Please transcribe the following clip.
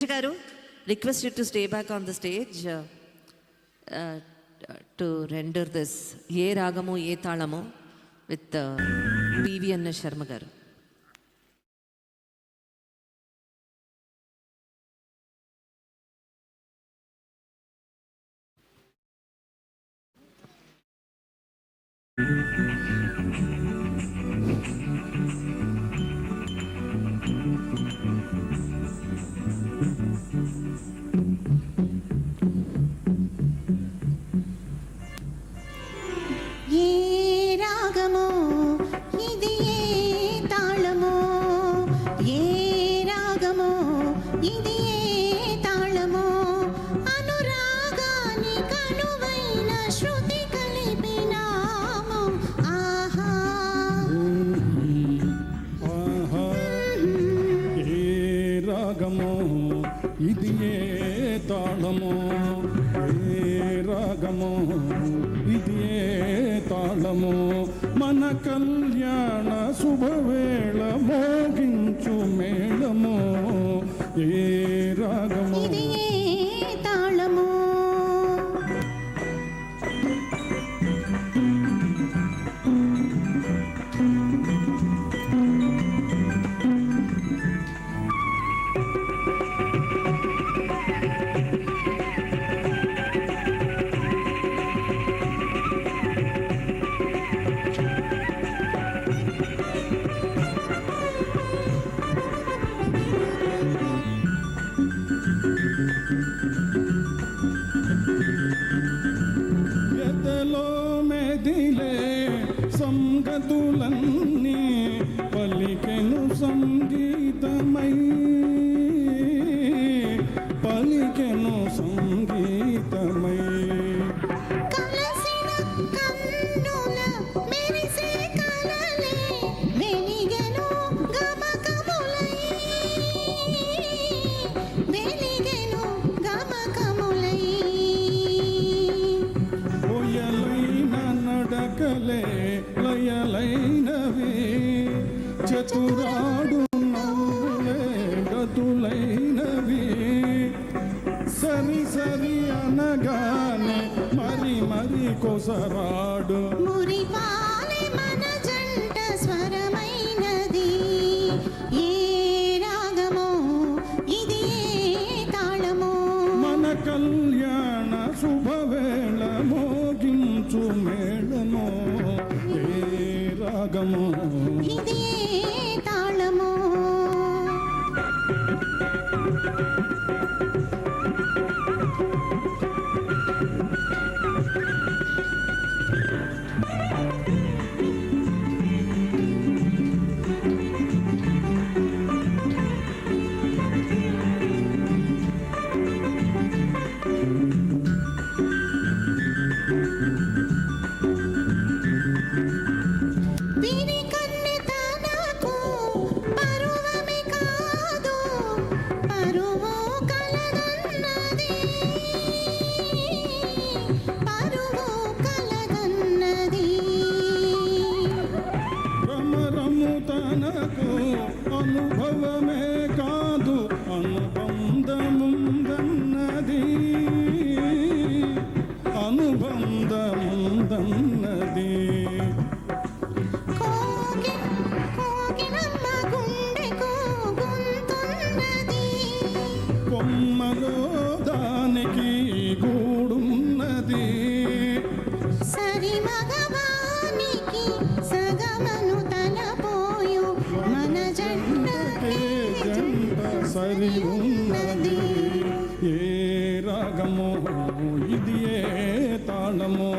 Krishna garu, request you to stay back on the stage to render this ఏ రాగము ఏ తాళము విత్ పివిఎన్ శర్మ గారు. ఇది ఏ తాళమో ఏ రాగమో ఇది ఏ తాళమో మన కళ్యాణ శుభవేళ మోగించు మేళమో ఏ రాగమో ఇది ఏ తాళమో ఎదలో మెదిలే సంగతులన్నీ పలికెను సంగీతమై పలికెను సంగీతమై లయలైనవి చతురాడు నవ్వులే గతులైనవి సరి సరి అనగానే మరి మరి కొసరాడు మురిపాలే మన జంట స్వరమైనది ఏ రాగమో ఇది ఏ తాళమో మన కళ్యాణ శుభవేళ మోగించు మేళమో రాగమో ఇది ఏ తాళమో అనుభవమే కాదు అనుబంధముందన్నది అనుబంధముందన్నది కొమ్మలో దానికి గూడున్నది సరి మగవానికి సగమను తలపోయు మన జంట సరి ఉన్నది ఏ రాగమో ఇది ఏ తాళమో